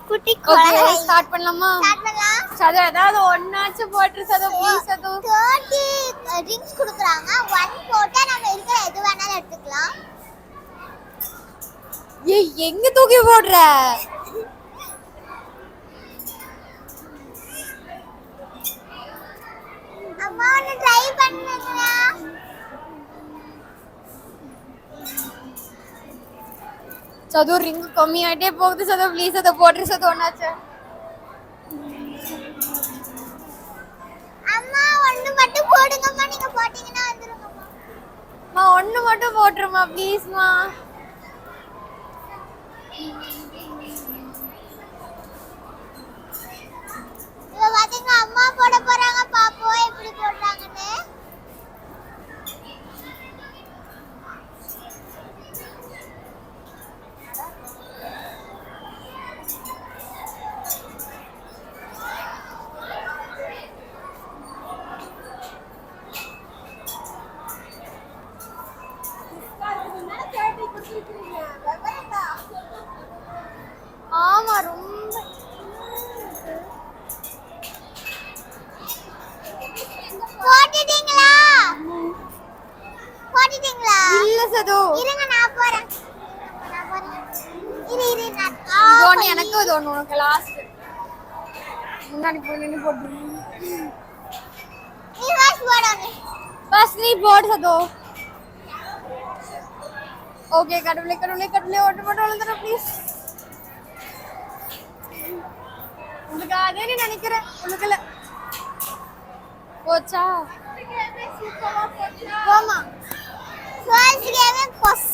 குட்டி okay start பண்ணலாமா? Start பண்ணலாம். சது ஏதாவது ஒண்ணாச்சு போட்டு சது ப்ளீஸ் சது. 30 ரிங்ஸ் கொடுக்குறாங்க. 1 போட்டா நம்ம இருக்கிற எது வேணாலும் எடுத்துக்கலாம். ஏய் எங்க தூக்கி போடுற? அம்மா ஒன்னு ட்ரை பண்ணுங்க. சது ரிங் கம்மியாயிட்டே போகுது சது ப்ளீஸ் சது போட்டு சது ஒண்ணாச்சு. அம்மா ஒன்னு மட்டும் போடுங்கம்மா. நீங்க போட்டீங்கன்னா வந்துருங்கம்மா. மா ஒன்னு மட்டும் போட்டுருமா ப்ளீஸ்மா. இவ பாத்தீங்க அம்மா போட போறாங்க. பாப்போம் எப்படி போடுறாங்கன்னு. ஆமா ரொம்ப போட்டுட்டீங்களா? போட்டுட்டீங்களா? இல்ல சது. இருங்க நான் போறேன். இரு நான் ஒன்னு எனக்கு அது ஒன்னு உனக்கு லாஸ்ட். முன்னாடி போய் நின்னு போடு. நீ வாஷ் போடுங்க. பஸ் நீ போடு சது. ஓகே கடவுளே கடவுளே கடவுளே ஓட்டு போட்டு விழுந்துற ப்ளீஸ். உங்களுக்கு அதே நீ நினைக்கிறேன் உனக்குல போச்சா? போமா. First game pass.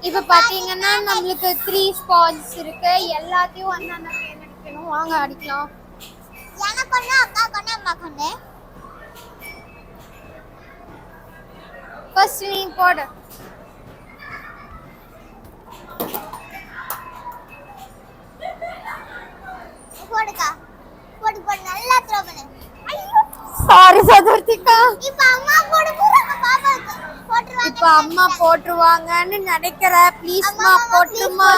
இப்ப பாத்தீங்கன்னா நம்மளுக்கு 3 ஸ்பாட்ஸ் இருக்கு. எல்லாத்தையும் வந்து அந்த கேம் அடிக்கணும். வாங்க அடிக்கலாம். எனக்கு ஒண்ணு அக்கா ஒண்ணு அம்மா ஒண்ணு. ஃபர்ஸ்ட் நீ போடு. போடுக்கா. போடு போடு நல்லா த்ரோ பண்ணு. ஐயோ சாரி சதுர்த்திகா. இப்ப அம்மா போட போறாங்க பாப்பாக்கு. போட்டுருவாங்க. இப்ப அம்மா போட்டுருவாங்கன்னு நினைக்கிறேன். ப்ளீஸ்மா போட்டுமா.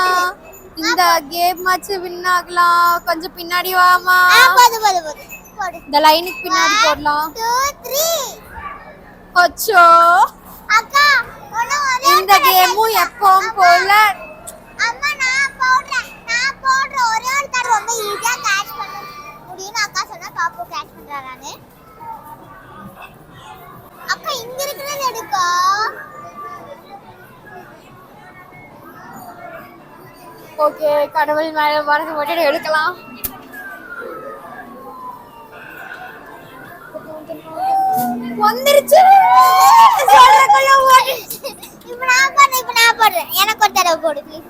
இந்த கேம் ஆச்சு வின் ஆகலாம். கொஞ்சம் பின்னாடி வாமா. போடு போடு போடு. போடு. இந்த லைனுக்கு பின்னாடி போடலாம். 2 3. அச்சோ அக்கா ஒண்ணு இந்த கேமும் எப்பவும் போல அம்மா நான் போடுறேன். நான் போடுற ஒரே ஒரு தடவை ரொம்ப ஈஸியா கேட்ச் பண்ண முடியும்னு அக்கா சொன்னா பாப்பு கேட்ச் பண்றானே. அக்கா இங்க இருக்குறது எடுக்கா. ஓகே கடவுள் மேல வரது மட்டும் எடுக்கலாம். வந்துருச்சு. இப்ப நான் போடுறேன். எனக்கு ஒரு தடவை போடு ப்ளீஸ்.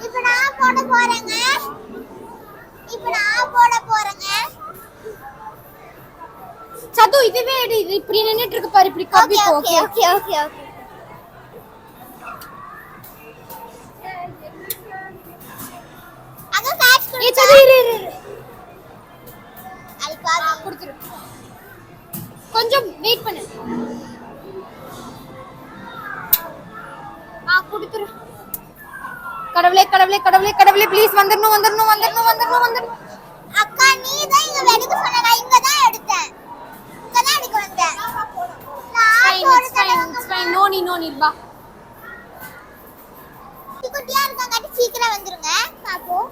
இப்ப நான் போட போறேங்க. சது இதுவே எடு. இது இப்படி நின்னுட்டு இருக்கு பாரு. இப்படி காப்பி ஓகே ஓகே ஓகே ஓகே. அங்க கேட்ச் பண்ணு. சது இரு. அல்பா கொடுத்துரு. கொஞ்சம் வெயிட் பண்ணு. கொடுத்துரு. கடவுளே கடவுளே கடவுளே கடவுளே ப்ளீஸ் வந்துடணும் வந்துடணும் வந்துடணும் வந்துடணும் வந்துடணும். அக்கா நீ தான் இங்க எடுக்க சொன்ன. நான் இங்க தான் எடுத்தேன். இங்க தான் எடுக்க வந்தேன். நோ நீ வா. குட்டியா இருக்காங்க. சீக்கிரம் வந்துருங்க பாப்போம்.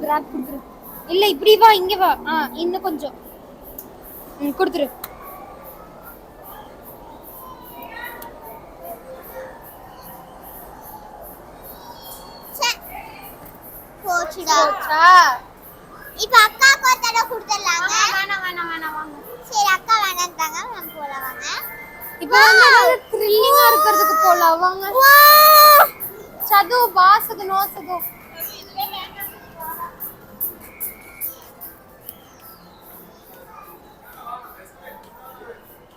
கிராப் கொடுத்துரு. இல்ல இப்படி வா. இங்க வா. இன்னும் கொஞ்சம் கொடுத்துரு. போச்சுடா. இப்ப அக்காக்கு ஒரு தடவை கொடுத்துடலாங்க. வேணாம் வாங்க. சரி அக்கா வேணான்றாங்க. நம்ம போலாம் வாங்க. இப்ப வந்து த்ரில்லிங்கா இருக்கிறதுக்கு போலாம் வாங்க. சது வாசது நோ சது.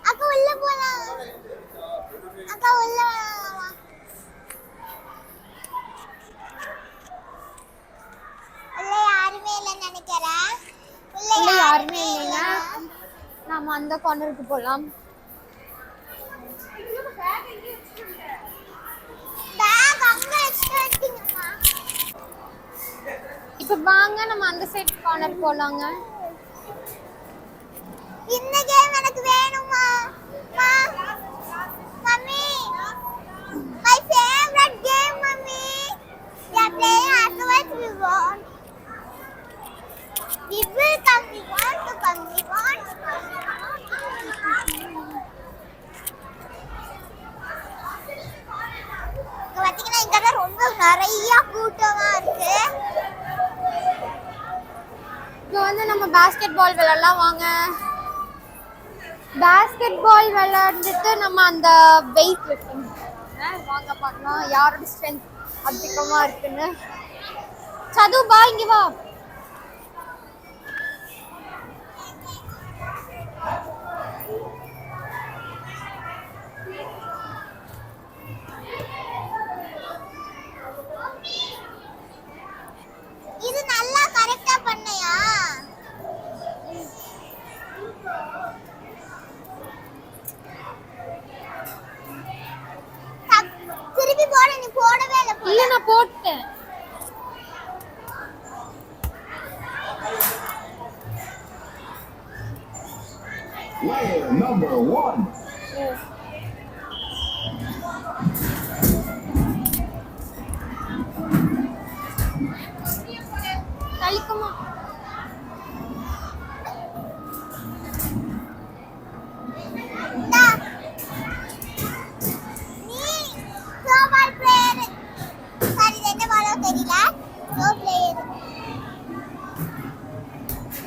அக்கா உள்ள போலாம். அக்கா உள்ள வா. உள்ள யாருமே இல்லைன்னு நினைக்கிறேன். உள்ள யாருமே இல்லைன்னா நாம அந்த கார்னருக்கு போலாம். பேக் அங்க வச்சிட்டீங்க. இப்ப வாங்க நம்ம அந்த சைடு கார்னர் போலாங்க. இந்த கேம் எனக்கு வேணுமா mummy my favorite game mummy we are playing afterwards we want we will come we want to come we want to come பாத்தீங்கன்னா இங்க ரொம்ப நிறைய கூட்டமா இருக்கு. இப்போ வந்து நம்ம பாஸ்கெட் பால் விளையாடலாம் வாங்க. பாஸ்கெட் பால் விளையாண்டுட்டு நம்ம அந்த வெயிட் லிஃப்டிங் வாங்க பார்க்கலாம் யாரோட ஸ்ட்ரென்த் அதிகமா இருக்குன்னு. சது பா இங்க வா. இது நல்லா கரெக்ட்டா பண்ணையா? திருப்பி போடு நீ போடவே இல்ல. இல்ல நான் போட்டேன். Player number 1. தலிக்குமா நீ த்ரோபால் பிளேயர். சரி என்ன பாலோ தெரியல. Throw player.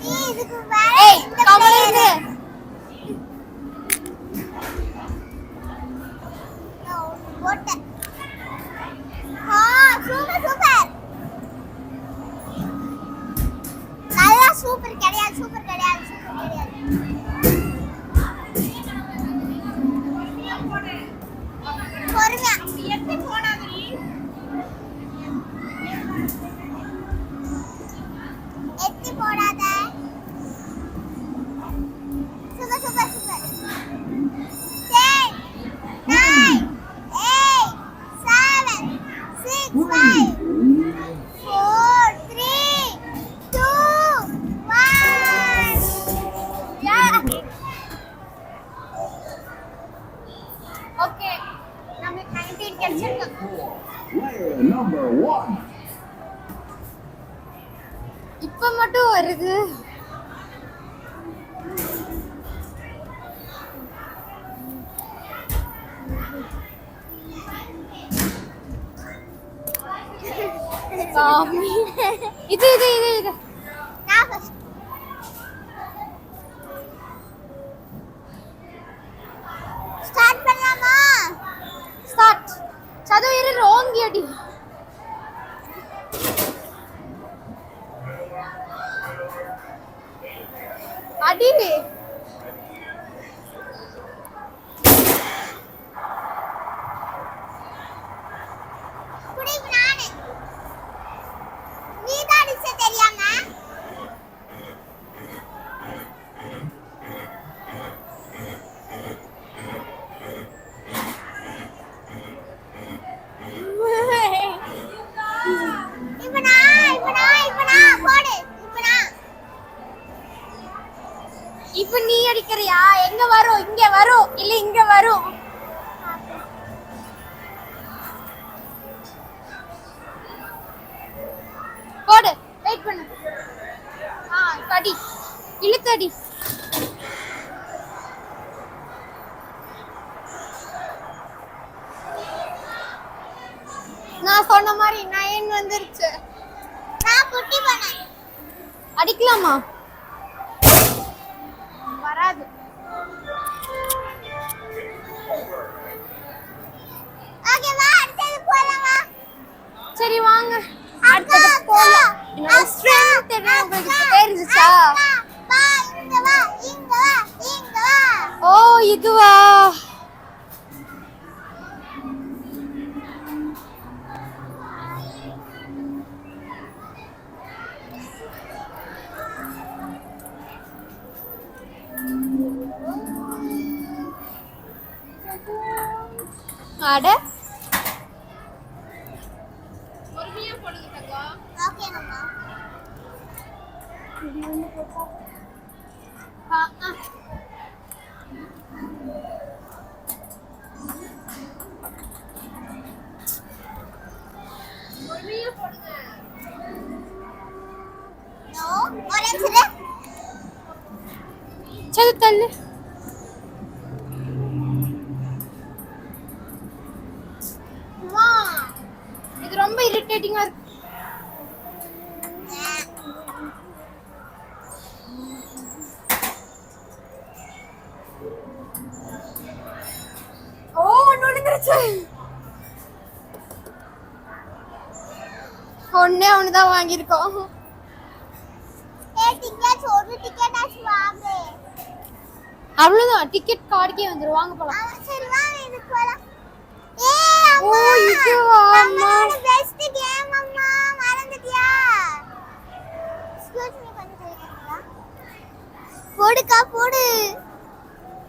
நீ இதுக்கு வேற இந்த கவலையில பிளேயர். போட்ட. Super super. நல்லா சூப்பர் கிடையாது சூப்பர் கிடையாது சூப்பர் கிடையாது. பொறுமையா எத்தி போடாதீ. எத்தி போடாத. Super super super. 10 9 8 7 6 5 4 3 2 1 ஓகே நமக்கு 19 கிடைச்சிருக்கு. Player number 1. இப்ப மட்டும் வருது. சாமி. இது இது இது இது நான் first. ஸ்டார்ட் பண்ணலாமா? ஸ்டார்ட். சது இரு ரோங்கி அடி. அடி. குடி நானே. நீ தான் அடிச்ச தெரியாம. போடு. இப்ப நீ அடிக்கிறியா? எங்க வரும்? இங்க வரும் இல்ல இங்க வரும்? போடு. வெயிட் பண்ணு. கடி. இழுத்தடி. நான் சொன்ன மாதிரி 9 வந்துருச்சு. நான் குட்டி பண்ணேன். அடிக்கலாமா? வராது. ஓகே வா அடுத்து போலாமா? சரி வாங்க அடுத்து போலாம். என்னோட ஸ்ட்ரெngth என்ன உங்களுக்கு தெரிஞ்சுச்சா? வா இங்க வா இங்க வா இங்க வா. ஓ இதுவா? அட ஓகே மாமா. நோ ஆரஞ்சு இரு. சரி தள்ளு. அம்மா, இது ரொம்ப இரிட்டேட்டிங்கா இருக்கு. ஓ நுழைஞ்சிருச்சு. ஒண்ணுதான் வாங்கியிருக்கோம். டிக்கெட் ஒரு டிக்கெட் ஆச்சு வாங்கு. அவ்வளவுதான், டிக்கெட் கார்டுக்கே வந்துரும். வாங்க போலாம். சரி வாங்க இதுக்கு போலாம். ஓ இதுவா அம்மா? பெஸ்ட் கேம் அம்மா, மறந்துட்டியா? எக்ஸ்கியூஸ் மீ கொஞ்சம் கேக்குறீங்களா? போடுக்கா போடு.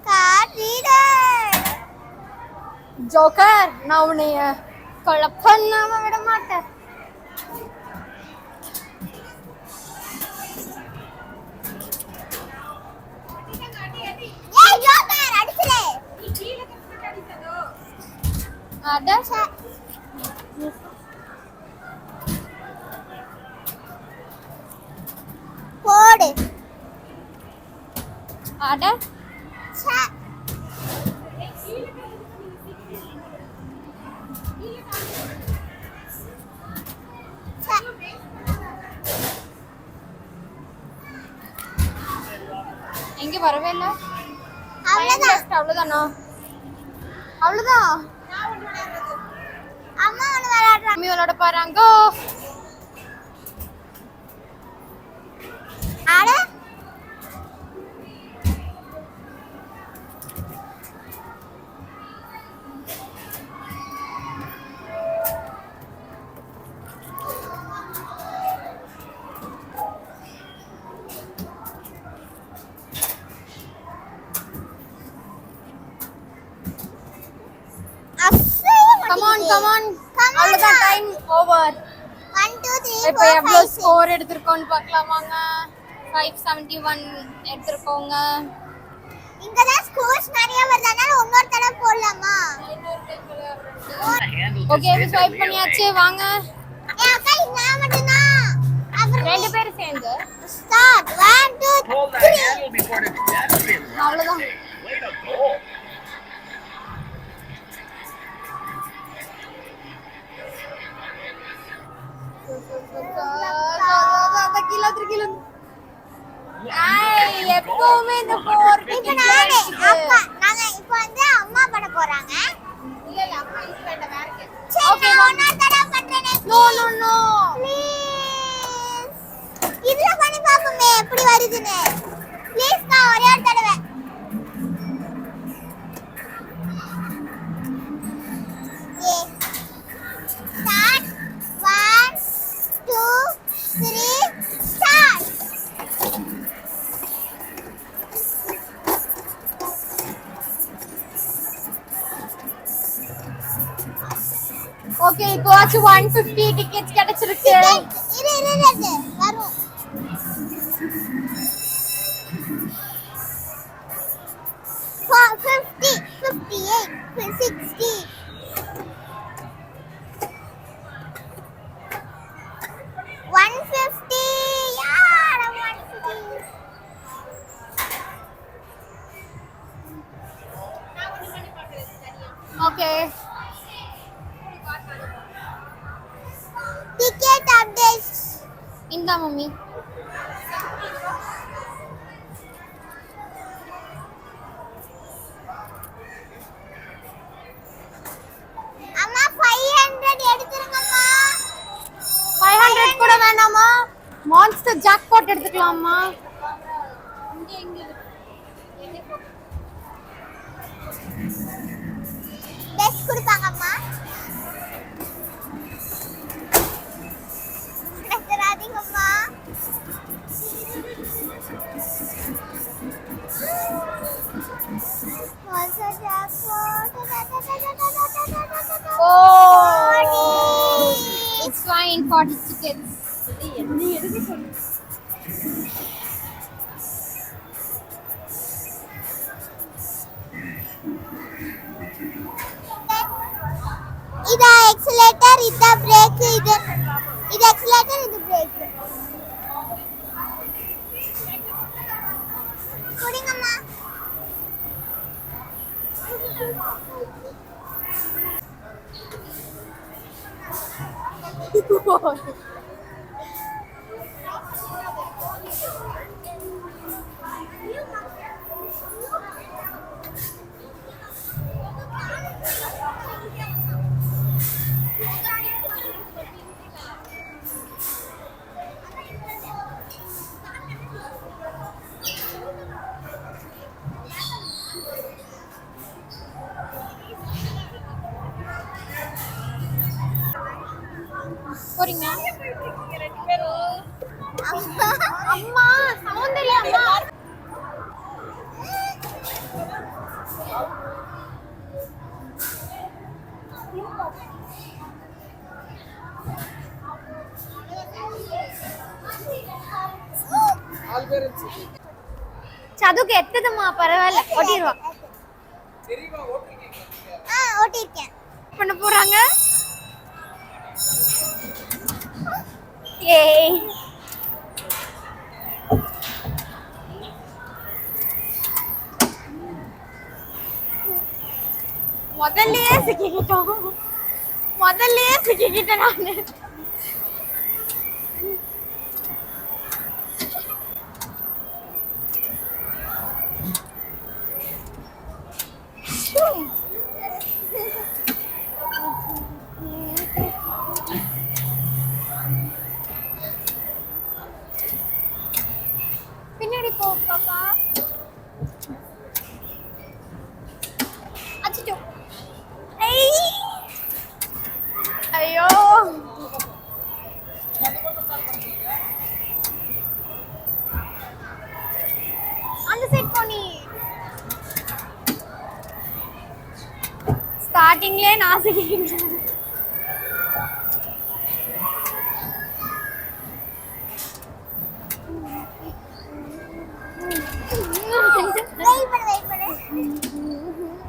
Card reader. ஜோக்கர், நான் உன்னைய கொலை பண்ணாம விட மாட்டேன். ஏய் ஜோக்கர் அடிச்சலே. அட போடு. அட சே. எங்க வரவே இல்ல. அவ்வளவுதான். அவ்வளவுதானா? அவ்வளவுதான். அம்மா ஒன்னு விளையாடுறாங்க. மம்மி விளையாட போறாங்க. அட Come on, come on. அவ்வளவுதான், டைம் ஓவர். 1 2 3 இப்போ 4 எவ்வளவு 5 ஸ்கோர் எடுத்திருக்கோம்னு பார்க்கலாம் வாங்க. 571 எடுத்திருக்கோங்க. இங்க தான் ஸ்கோர்ஸ் நிறைய வருதுனால இன்னொரு தடவை போடலாமா? ஓகே, ஸ்வைப் பண்ணியாச்சு வாங்க. ஏய் அக்கா நான் மட்டும் தான். அப்புறம் ரெண்டு பேரும் சேர்ந்து start 1 2 Hold that 3. handle before the champion. அவ்வளவுதான். Way to go. எப்பவுமே இந்த போர் இப்போ நானே அப்பா நாங்க இப்போ வந்து அம்மா பண்ண போறாங்க. இல்ல இல்ல அம்மா யூஸ் பண்ண வேற சரி Okay, நான் ma'am. இன்னொரு தடவை பண்றேனே. No no no. ப்ளீஸ் இதுல பண்ணி பாப்போமே எப்படி வருதுன்னு. ப்ளீஸ் கா ஒரே ஒரு தடவை. ஏ ஸ்டார்ட் 1 2 3 ஸ்டார்ட். ஓகே, இப்போ ஆச்சு 150 டிக்கெட்ஸ் கிடைச்சிருக்கு. இரு வரும். For 50 58 60 150 यार 150. Okay, Ticket updates. இந்தா மம்மி. அம்மா 500 எடுத்துருங்கம்மா. 500 கூட வேணாமா? மான்ஸ்டர் ஜாக்பாட் எடுத்துக்கலாமா? பெஸ்ட் கொடுப்பாங்கம்மா. எடுத்துறாதீங்கம்மா. Monster jackpot. It's fine, 40 tickets. இது எக்ஸலேட்டர், இது பிரேக், இது எக்ஸலேட்டர், இது பிரேக். குடிங்கம்மா. போறீங்க அம்மா சௌந்தர்யா அம்மா சதுக்கு எத்துதுமா பரவாயில்ல ஓட்டிடுவா ஓட்டிருக்கேன். பண்ண போறாங்க ஏய் முதல்லயே சிக்கிக்கிட்டேன் நானு. பின்னாடி போ பாப்பா. அச்சோ ஐயோ அந்த சைட் போனி. ஸ்டார்டிங்லயே நான் சிக்கிக்கிட்டேன். வெயிட் பண்ணு.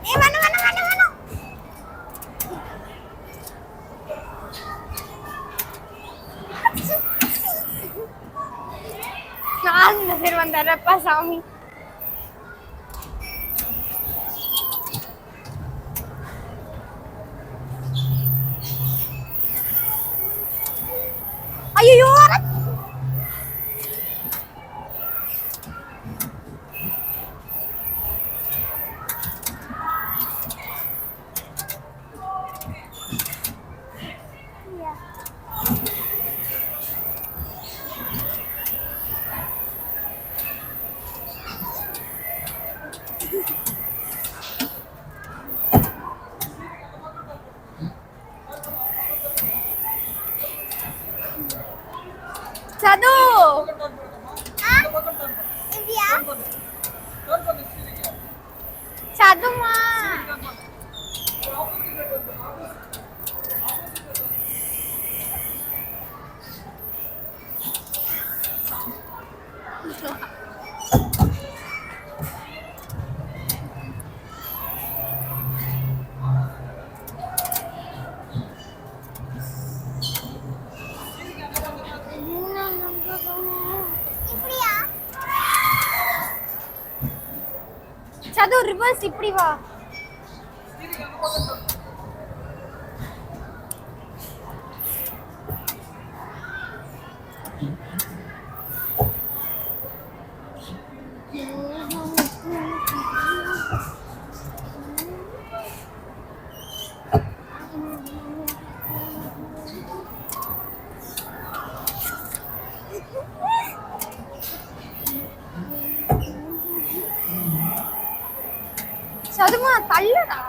ஏய் வேணாம். நான் இந்த சைடு வந்தாரப்பா சாமி. ஐயோ சது இந்தியா சதுமா இப்படியா? சது ரிவர்ஸ் இப்படி வா. சதுமா தள்ளுடா.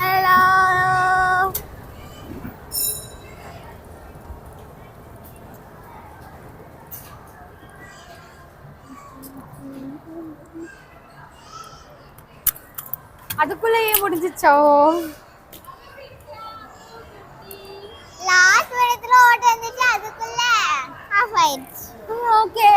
ஹலோ அதுக்குள்ளேயே முடிஞ்சிச்சோ? லாஸ்ட் இடத்துல ஓட்ட வந்துச்சு அதுக்குள்ள ஆஃப் ஆயிடுச்சு. ஓகே.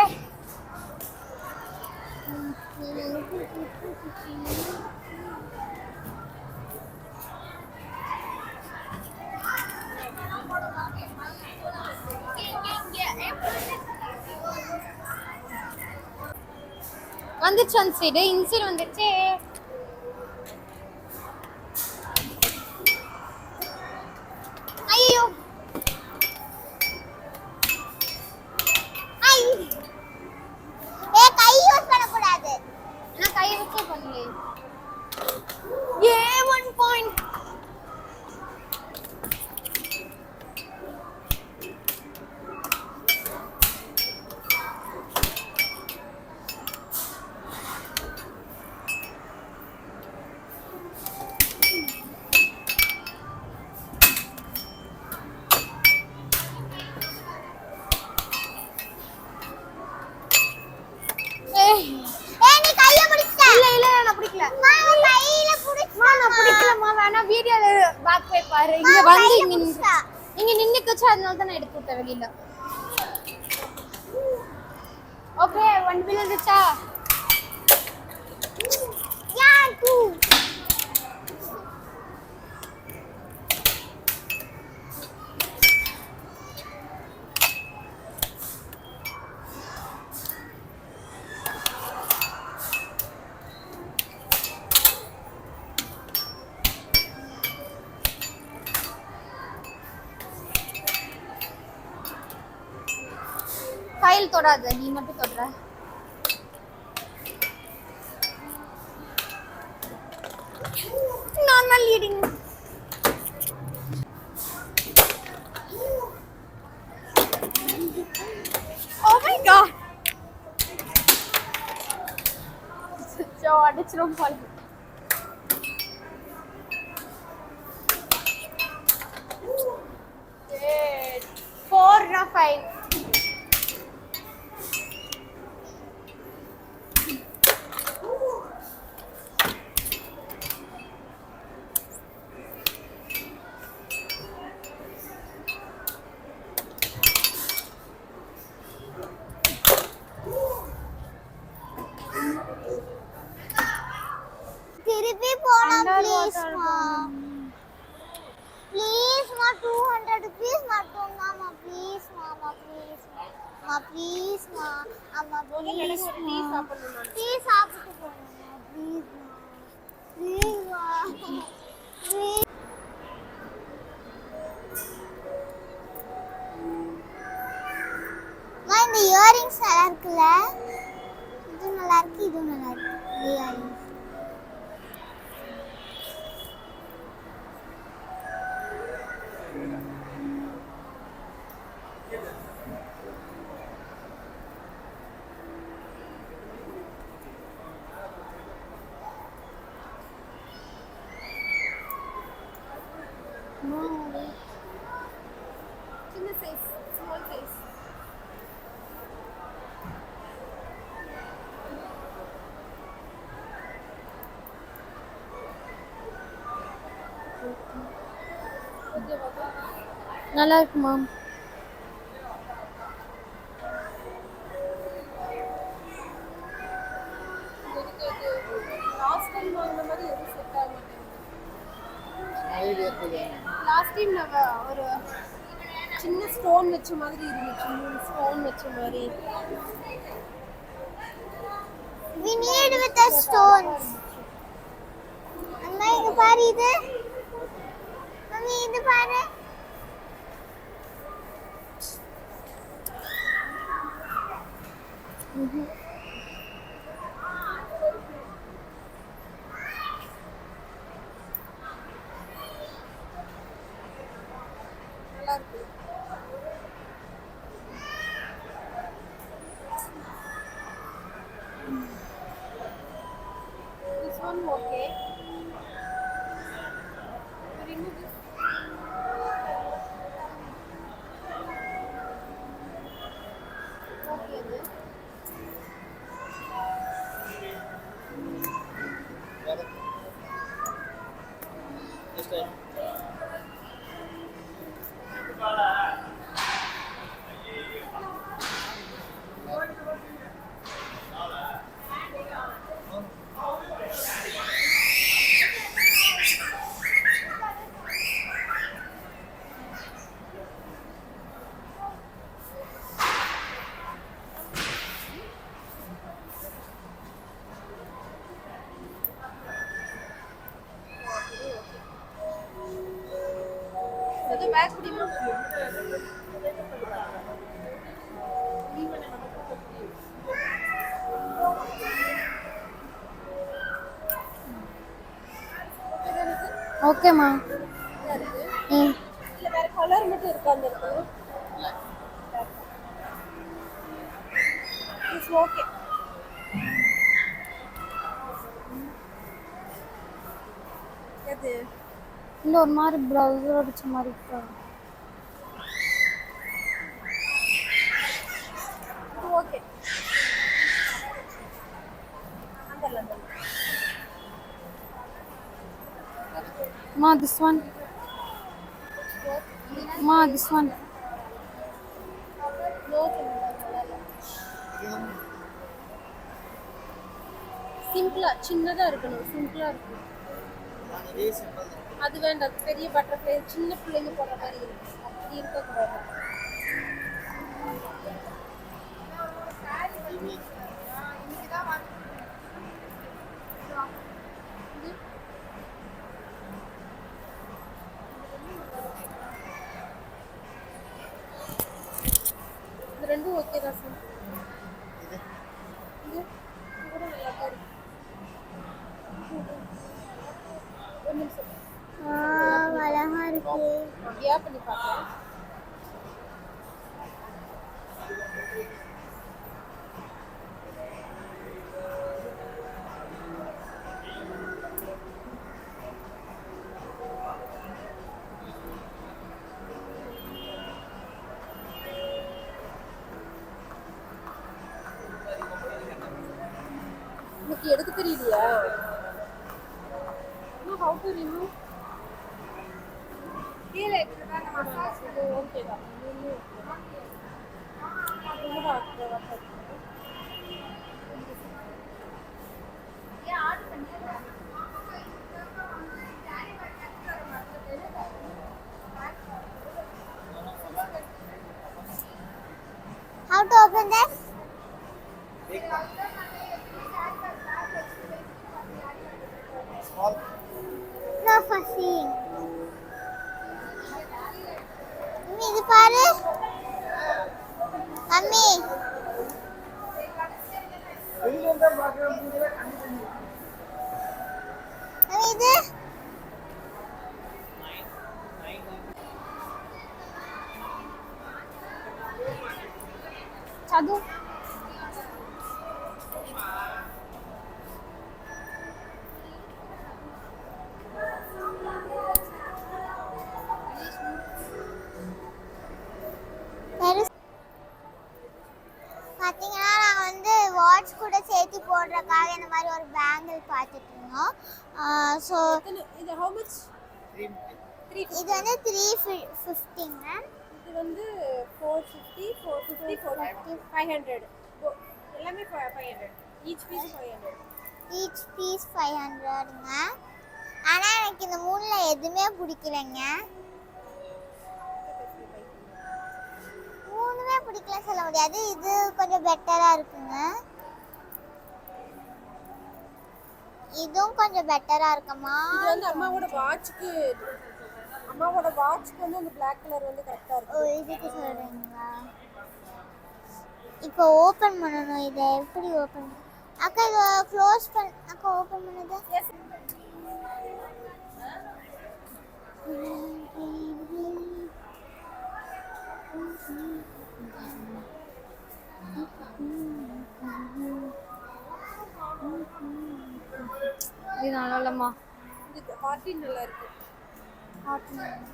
வந்துச்சு அந்த சைடு, இந்த சைடு வந்துச்சு. ஐயோ ஐ ஏ கை யூஸ் பண்ண கூடாது. நான் கையை வச்சே பண்ணல. ஏ 1 பாயிண்ட். ஏ நீ கைய பிடிச்ச. இல்ல இல்ல நான் பிடிக்கல. மாமா கையில பிடிச்சா. நான் பிடிக்கலமா. வேணா வீடியோல பேக் போய் பாரு. இங்க வந்து இங்க நின்னுக்குச்சு, அதனால தான் நான் எடுத்து விட்டேன் வெளியில. ஓகே 1 விழுந்துச்சா? யா 2 ஃபைல் தொடாத, நீ மட்டும் தொடுற. Normal leading. Oh my God. So அடிச்சிரும் போல. 4 na 5. திருப்பி போலாம் ப்ளீஸ் Underwater மா. ப்ளீஸ் மா 200 rupees மட்டும் மாமா ப்ளீஸ் மாமா ப்ளீஸ் மா ப்ளீஸ் மா அம்மா ப்ளீஸ் டீ சாப்பிடணும் நான். டீ சாப்பிட்டு போறேன் ப்ளீஸ் மா ப்ளீஸ் மா ப்ளீஸ். மா இந்த இயரிங்ஸ் நல்லா இருக்குல்ல? இது நல்லா இருக்கு, இது நல்லா இருக்கு. இயரிங்ஸ் சின்ன சைஸ், ஸ்மால் சைஸ். நல்லா இருக்குமா? லாஸ்ட் டைம் நம்ம ஒரு சின்ன ஸ்டோன் வச்ச மாதிரி இருந்துச்சு. 3 ஸ்டோன் வச்ச மாதிரி. we need with the stones. அம்மா இங்க பாரு இது. மம்மி இது பாரு. நல்லா இருக்கு. This one okay. Remove this. Okay, this. Bag பிடிமா. ஓகேம்மா. ம் இல்ல வேற கலர் மட்டும் இருக்கா அந்த இடத்துல? It's okay. எது இல்ல ஒரு மாதிரி ப்ளவுஸ் அடிச்ச மாதிரி இருக்கா? Okay. Ma, this one. Ma, this one. சிம்பிளா சின்னதா இருக்கணும். சிம்பிளா இருக்கணும். அது வேண்டாம். பெரிய பட்டர்ஃப்ளை சின்ன பிள்ளைங்க போடுற மாதிரி இருக்கு. அப்படி இருக்கக்கூடாது. இது ரெண்டும் ஓகே தான் சார். இது கூட நல்லா தான் இருக்கு. ஒரு நிமிஷம். அழகா இருக்கு. அப்படியா பண்ணி பார்க்கலாம். உனக்கு எடுக்க தெரியலையா? How to remove? கீழே இருக்குதா நம்ம மசாஜ் ஓகே தான். ரொம்ப ஆகுது வாட்டர். ஏன் ஆர்டர் பண்ணியா? How to open this? No fussing. Mummy இது பாரு. மம்மி மம்மி இது சது பாத்தீங்கன்னா நாங்க வந்து வாட்ச் கூட சேர்த்து போடுறதுக்காக இந்த மாதிரி ஒரு பேங்கிள் பார்த்துட்டு இருந்தோம். ஸோ இது how much? இது வந்து 350ங்க. இது வந்து 450 450 450 500 எல்லாமே 500 ஈச் பீஸ் 500. ஈச் பீஸ் 500ங்க. ஆனா எனக்கு இந்த மூணுல எதுவுமே பிடிக்கலைங்க. மூணுமே பிடிக்கல சொல்ல முடியாது. இது கொஞ்சம் பெட்டரா இருக்குங்க. இதுவும் கொஞ்சம் பெட்டரா இருக்குமா? இது வந்து அம்மாவோட வாட்ச்க்கு வந்து அந்த Black கலர் வந்து கரெக்ட்டா இருக்கு. ஓ இதுக்கு சொல்றீங்களா? இப்போ ஓபன் பண்ணனும். இதை எப்படி ஓபன்? அக்கா இத க்ளோஸ் அக்கா ஓபன் பண்ணுது. எஸ். இது நல்லா இல்லம்மா. இது ஹார்டின் நல்லா இருக்கு. ஹார்டின்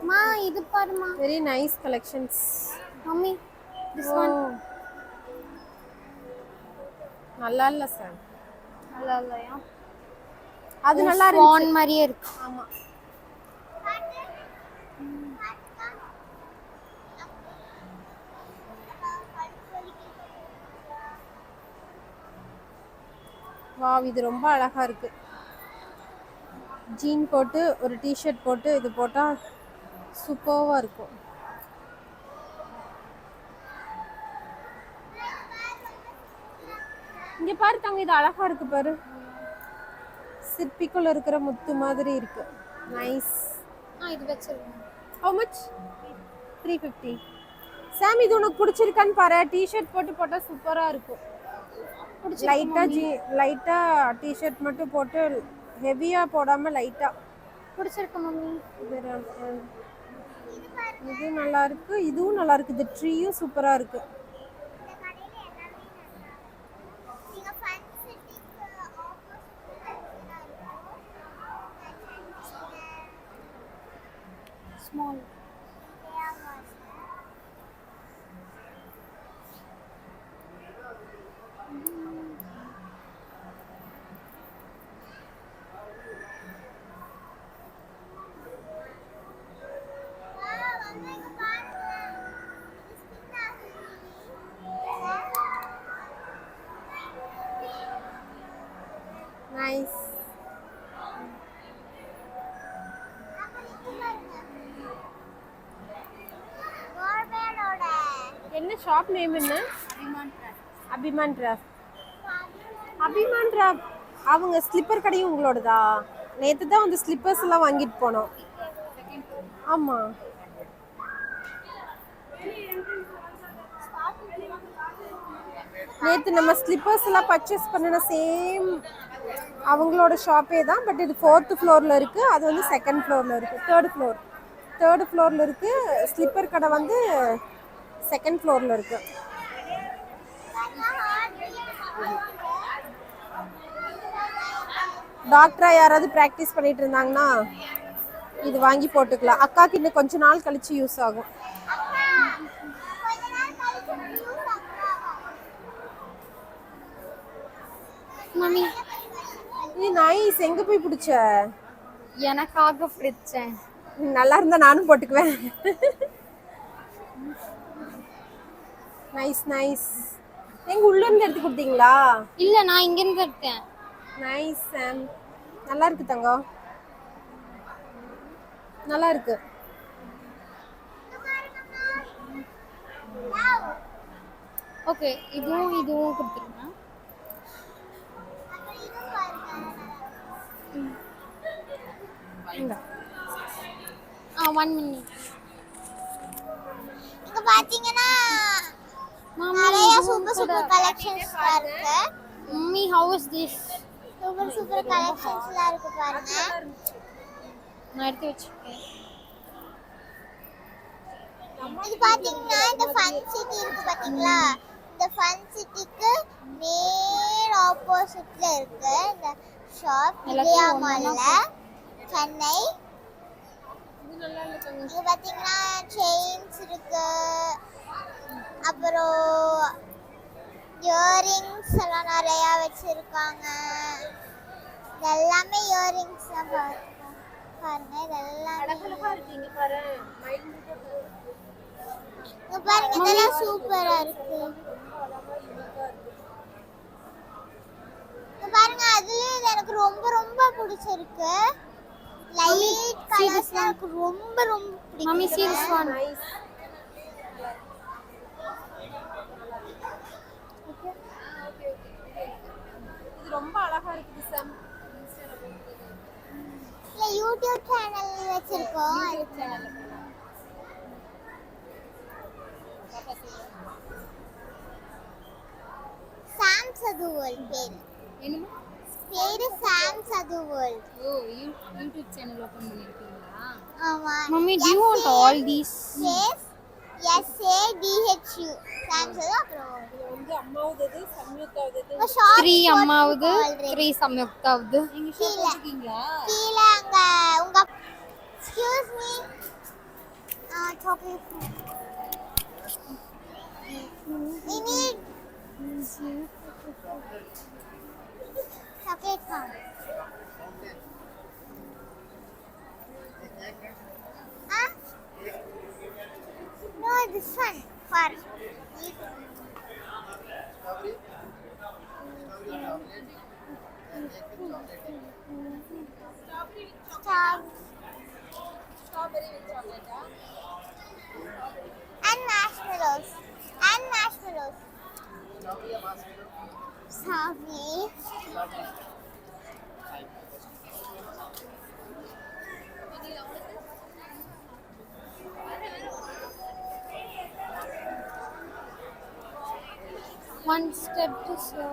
மா இது பாருமா. Very nice collections. Mummy this one நல்லா இல்ல சார். நல்லா இல்லையா? அது நல்லா இருக்கு. மாதிரியே இருக்கு. ஆமா. வாவ், இது ரொம்ப அழகா இருக்கு. ஜீன் போட்டு ஒரு டிஷர்ட் போட்டு இது போட்டா சூப்பர்வா இருக்கும். இங்க பாரு தங்க, இது அழகா இருக்கு பாரு. சிற்பிக்குள்ள இருக்கிற முத்து மாதிரி இருக்கு. நைஸ். இது வச்சிருக்கேன். How much? 350. சாம், இது உனக்கு பிடிச்சிருக்கான்னு பாரு. டிஷர்ட் போட்டு போட்டா சூப்பரா இருக்கும். லைட்டா டிஷர்ட் மட்டும் போட்டு ஹெவியா போடாம லைட்டா. பிடிச்சிருக்கு மம்மி. இது நல்லா இருக்கு, இதுவும் நல்லா இருக்கு. இந்த ட்ரீயும் சூப்பரா இருக்கு. நீங்க ஃபன் சிட்டிக்கு ஆப்போசிட்ல ஸ்மால். நைஸ். என்ன ஷாப் நேம் என்ன? அபிமான் கிராஃப்ட். அபிமான் கிராஃப்ட் அவங்க ஸ்லிப்பர் கடையும் உங்களோடதா? நேற்று தான் வந்து ஸ்லிப்பர்ஸ் எல்லாம் வாங்கிட்டு போனோம். ஆமா, நேற்று நம்ம ஸ்லிப்பர்ஸ் எல்லாம் பர்ச்சேஸ் பண்ணின சேம் அவங்களோட ஷாப்பே தான். பட் இது 4th ஃப்ளோரில் இருக்குது, அது வந்து 2nd ஃப்ளோரில் இருக்குது. 3rd ஃப்ளோரில் இருக்குது. ஸ்லிப்பர் கடை வந்து 2nd ஃப்ளோரில் இருக்குது. டாக்டரா யாராவது ப்ராக்டிஸ் பண்ணிட்டு இருந்தாங்கன்னா இது வாங்கி போட்டுக்கலாம். அக்காக்கு இன்னும் கொஞ்ச நாள் கழிச்சு யூஸ் ஆகும். மம்மி, இது நைஸ். எங்க போய் பிடிச்ச? எனக்காக பிடிச்சேன். நல்லா இருந்தா நானும் போட்டுக்குவேன். Nice nice. எங்க உள்ள இருந்து எடுத்து கொடுத்தீங்களா? இல்ல, நான் இங்க இருந்து எடுத்தேன். நைஸ் சாம். நல்லா இருக்கு தங்கம், நல்லா இருக்கு. ஓகே, இதுவும் கொடுத்துருங்க. 1 minute. இங்க பாத்தீங்கன்னா Mommy, நிறைய சூப்பர் கலெக்ஷன்ஸ் இருக்கு. Mommy, how is this? Super கலெக்ஷன்ஸ்லாம் இருக்கு பாருங்க. நான் எடுத்து வச்சிருக்கேன். இது பாத்தீங்கன்னா இந்த ஃபன் சிட்டி இருக்கு பாத்தீங்களா? இந்த ஃபன் சிட்டிக்கு நேர் ஆப்போசிட்ல இருக்கு இந்த ஷாப். விஜயா மால்ல, சென்னை. இங்க பாத்தீங்கன்னா செயின்ஸ் இருக்கு, அப்புறம் இயரிங்ஸ் எல்லாம் நிறைய வச்சிருக்காங்க. எல்லாமே இயரிங்ஸ் தான் பாருங்க. இதெல்லாம் இங்க பாருங்க, இதெல்லாம் சூப்பரா இருக்கு. இங்க பாருங்க, அதுலயும் இது எனக்கு ரொம்ப ரொம்ப பிடிச்சிருக்கு. லைட் கலர்ஸ் எனக்கு ரொம்ப ரொம்ப பிடிக்கும். Mommy, see this one. Nice. இது ரொம்ப அழகா இருக்குது சாம். இல்ல யூடியூப் சேனல் வச்சிருக்கோம். அதுக்கு சாம் சது வேர்ல்ட் பேரு. என்னமா? பேரு சாம் சது வேர்ல்ட். ஓ, யூடியூப் சேனல் ஓபன் பண்ணிருக்கீங்களா? ஆமா. Mommy, do you want all these? Yes. SADHU. சாம் சது. அப்புறம் இது வந்து அம்மாவுது, சம்யுக்தாவுது. உங்க ஷாப் 3 அம்மாவுது, 3 சம்யுக்தாவுது. கீழ அங்க உங்க excuse me chocolate. We need chocolate fountain. Huh? No, this one. For And marshmallows. And marshmallows. Strawberry. One step to slow.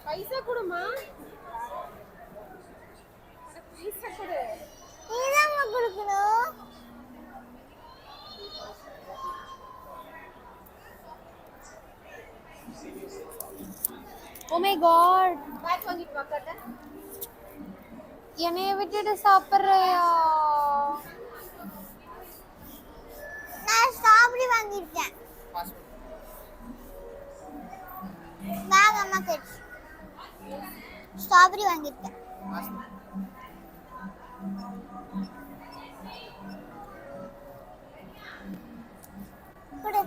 பைசா கொடுமா, பைசா கொடு. நீதாம்மா கொடுக்கணும். Oh my god. பேக் வாங்கிட்டு வாக்காட்ட. என்னைய விட்டுட்டு சாப்பிடுறியா? நான் ஸ்ட்ராபெரி வாங்கிட்டேன். வாங்க அம்மா கிட்ட. ஸ்ட்ராபெரி வாங்கிட்டேன். குடு.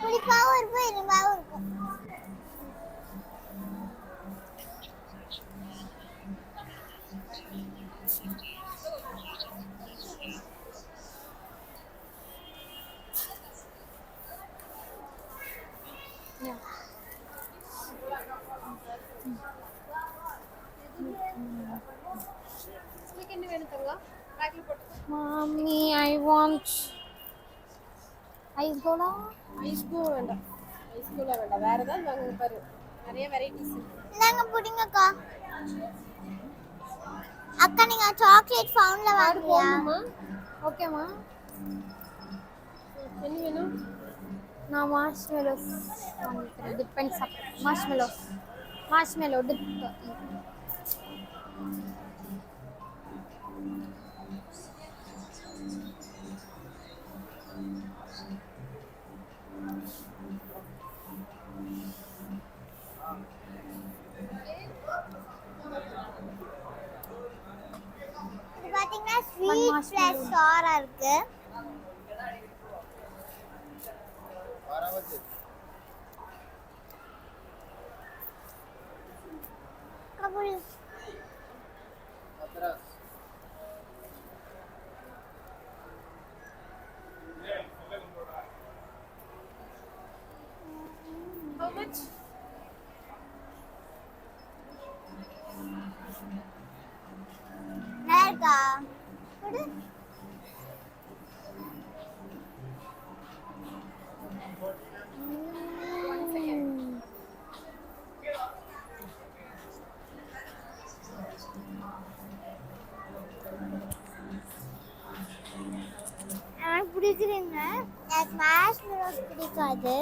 புளிப்பாவும் இருக்கும், இனிப்பாவும் இருக்கும். Yeah. உங்களுக்கு என்ன வேணும் தருவா? பேக்ல போட்டு. Mommy, I want ice cola. Ice கூ வேண்டாம். ஐஸ் கூல வேண்டாம். வேற ஏதாவது வாங்குங்க பாரு. நிறைய வெரைட்டிஸ் இருக்கு. இந்தாங்க புடிங்கக்கா. அக்கா நீங்க சாக்லேட் ஃபவுண்ட்ல வாங்குறியா? போடுமா? Okay, ma. என்ன வேணும்? நான் marshmallows வாங்கிக்கிறேன். Depends up. Marshmallows. Marshmallow dip. இது பாத்தீங்கன்னா ஸ்வீட் பிளஸ் சாரா இருக்கு. கபுல். How much? நல்லா இருக்கா? குடு. எனக்கு பிடிக்குதுங்க. எனக்கு மார்ஷ்மெலோஸ் பிடிக்காது.